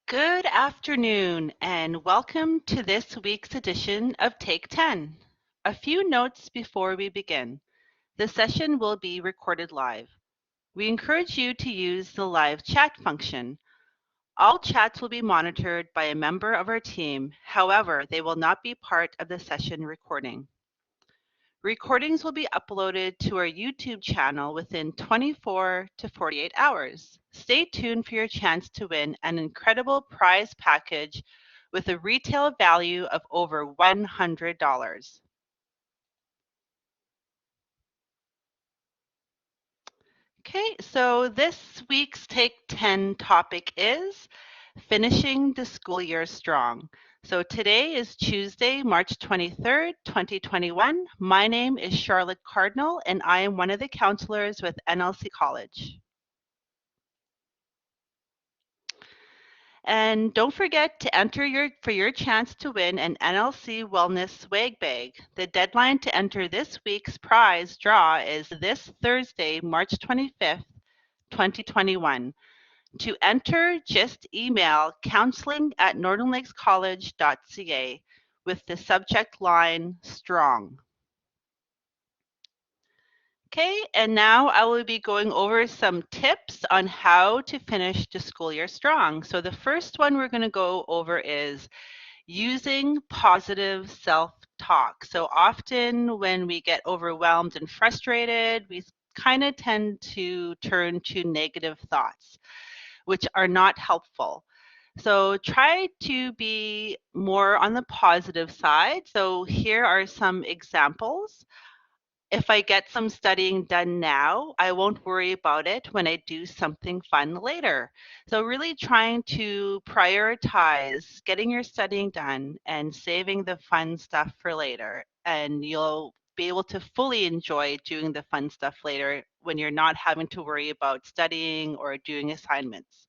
Good afternoon and welcome to this week's edition of Take 10. A few notes before we begin. The session will be recorded live. We encourage you to use the live chat function. All chats will be monitored by a member of our team. However, they will not be part of the session recording. Recordings will be uploaded to our YouTube channel within 24 to 48 hours. Stay tuned for your chance to win an incredible prize package with a retail value of over $100. Okay, so this week's Take 10 topic is finishing the school year strong. So today is Tuesday, March 23rd, 2021. My name is Charlotte Cardinal, and I am one of the counselors with NLC College. And don't forget to enter for your chance to win an NLC Wellness Swag Bag. The deadline to enter this week's prize draw is this Thursday, March 25th, 2021. To enter, just email counseling@northernlakescollege.ca with the subject line STRONG. Okay, and now I will be going over some tips on how to finish the school year strong. So the first one we're going to go over is using positive self-talk. So often when we get overwhelmed and frustrated, we kind of tend to turn to negative thoughts, which are not helpful. So try to be more on the positive side. So here are some examples. If I get some studying done now, I won't worry about it when I do something fun later. So really trying to prioritize getting your studying done and saving the fun stuff for later. And you'll be able to fully enjoy doing the fun stuff later when you're not having to worry about studying or doing assignments.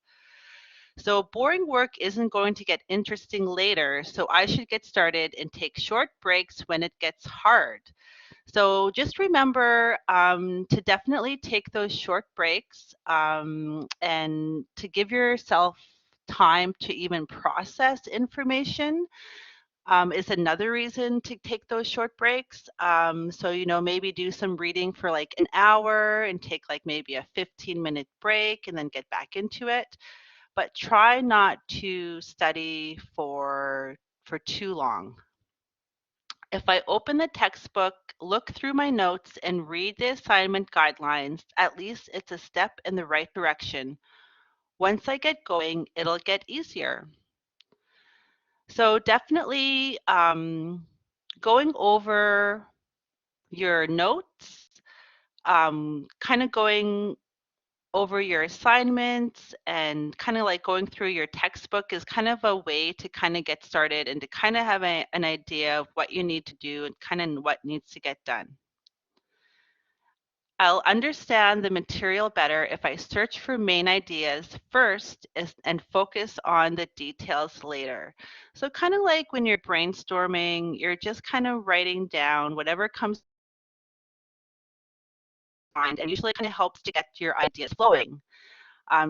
So boring work isn't going to get interesting later, so I should get started and take short breaks when it gets hard. So just remember to definitely take those short breaks and to give yourself time to even process information is another reason to take those short breaks. So, maybe do some reading for like an hour and take like maybe a 15-minute break and then get back into it. But try not to study for too long. If I open the textbook, look through my notes, and read the assignment guidelines, at least it's a step in the right direction. Once I get going, it'll get easier. So definitely going over your notes, kind of going over your assignments and kind of like going through your textbook is kind of a way to kind of get started and to kind of have an idea of what you need to do and kind of what needs to get done. I'll understand the material better if I search for main ideas first and focus on the details later. So kind of like when you're brainstorming, you're just kind of writing down whatever comes to mind, and usually kind of helps to get your ideas flowing.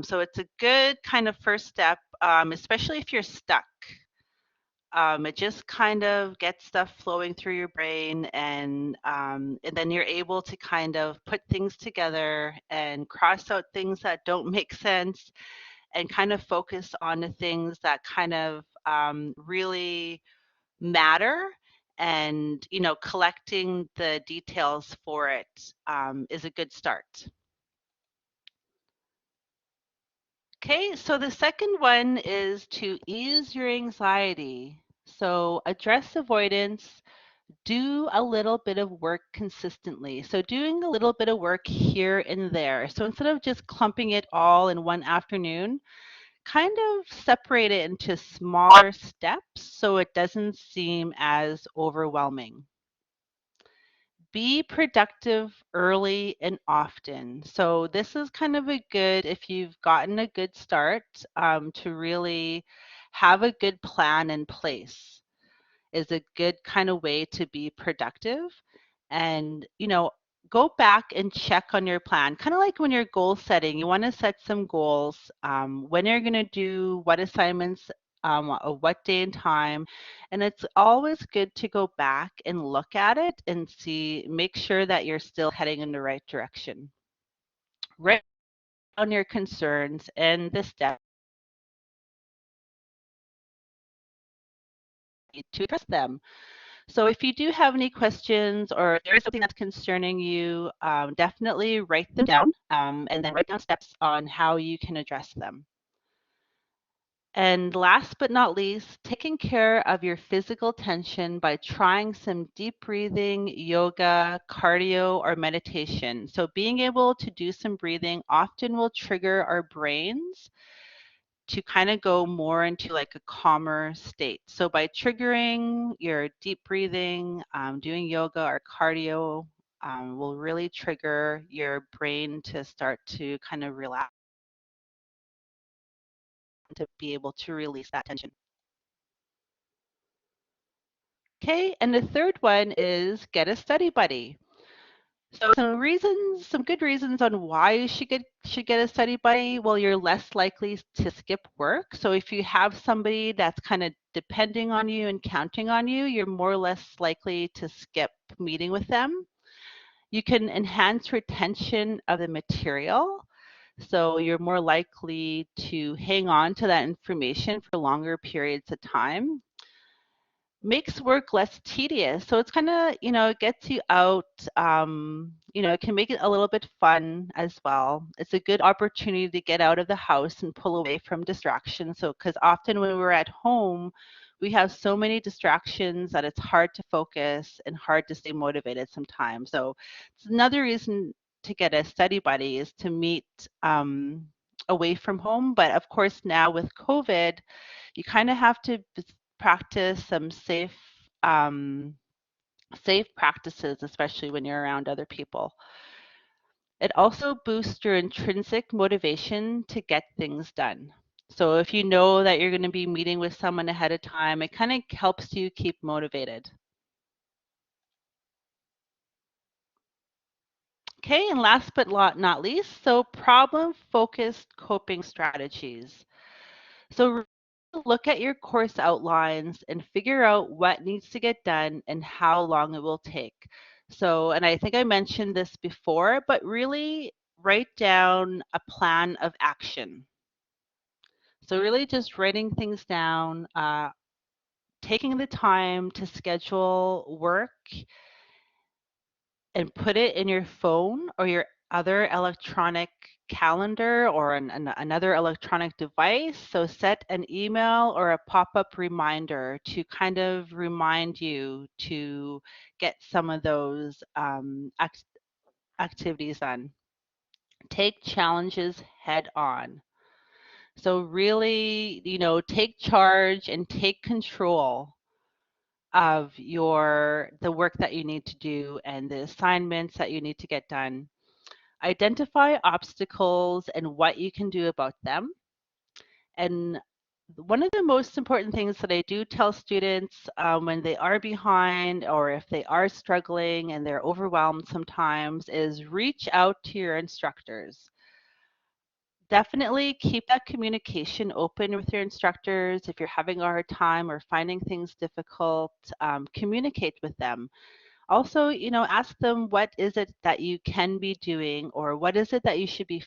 So it's a good kind of first step, especially if you're stuck. It just kind of gets stuff flowing through your brain, and then you're able to kind of put things together and cross out things that don't make sense, and kind of focus on the things that kind of really matter. And collecting the details for it is a good start. Okay, so the second one is to ease your anxiety. So address avoidance, do a little bit of work consistently. So doing a little bit of work here and there. So instead of just clumping it all in one afternoon, kind of separate it into smaller steps so it doesn't seem as overwhelming. Be productive early and often. So this is kind of a good, if you've gotten a good start, to really have a good plan in place is a good kind of way to be productive. And, go back and check on your plan. Kind of like when you're goal setting, you want to set some goals, when you're going to do what assignments, what day and time. And it's always good to go back and look at it and see, make sure that you're still heading in the right direction. Write down your concerns and the steps to address them. So if you do have any questions or there is something that's concerning you, definitely write them down, and then write down steps on how you can address them. And last but not least, taking care of your physical tension by trying some deep breathing, yoga, cardio, or meditation. So being able to do some breathing often will trigger our brains to kind of go more into like a calmer state. So by triggering your deep breathing, doing yoga or cardio will really trigger your brain to start to kind of relax, to be able to release that tension. Okay, and the third one is get a study buddy. So some good reasons on why you should get a study buddy. Well, you're less likely to skip work. So if you have somebody that's kind of depending on you and counting on you, you're more or less likely to skip meeting with them. You can enhance retention of the material. So you're more likely to hang on to that information for longer periods of time. Makes work less tedious. So it's kind of, it gets you out, it can make it a little bit fun as well. It's a good opportunity to get out of the house and pull away from distractions. So, because often when we're at home, we have so many distractions that it's hard to focus and hard to stay motivated sometimes. So it's another reason to get a study buddy is to meet away from home. But of course, now with COVID, you kind of have to practice some safe practices, especially when you're around other people. It also boosts your intrinsic motivation to get things done. So if you know that you're going to be meeting with someone ahead of time, it kind of helps you keep motivated. Okay, and last but not least, so problem-focused coping strategies. So look at your course outlines and figure out what needs to get done and how long it will take. So, and I think I mentioned this before, but really write down a plan of action. So really just writing things down, taking the time to schedule work and put it in your phone or your other electronic calendar or another electronic device. So set an email or a pop-up reminder to kind of remind you to get some of those activities done. Take challenges head on. So really, take charge and take control of the work that you need to do and the assignments that you need to get done. Identify obstacles and what you can do about them. And one of the most important things that I do tell students when they are behind or if they are struggling and they're overwhelmed sometimes is reach out to your instructors. Definitely keep that communication open with your instructors. If you're having a hard time or finding things difficult, communicate with them. Also, ask them what is it that you can be doing or what is it that you should be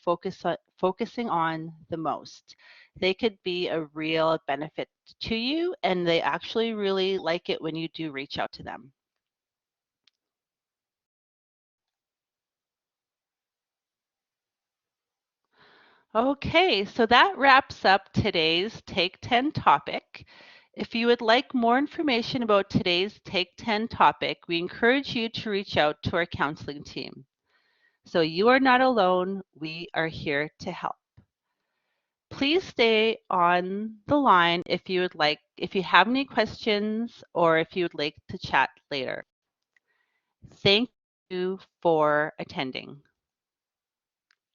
focusing on the most. They could be a real benefit to you, and they actually really like it when you do reach out to them. Okay, so that wraps up today's Take 10 topic. If you would like more information about today's Take 10 topic, we encourage you to reach out to our counseling team. So you are not alone. We are here to help. Please stay on the line if you have any questions or if you would like to chat later. Thank you for attending.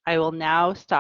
I will now stop.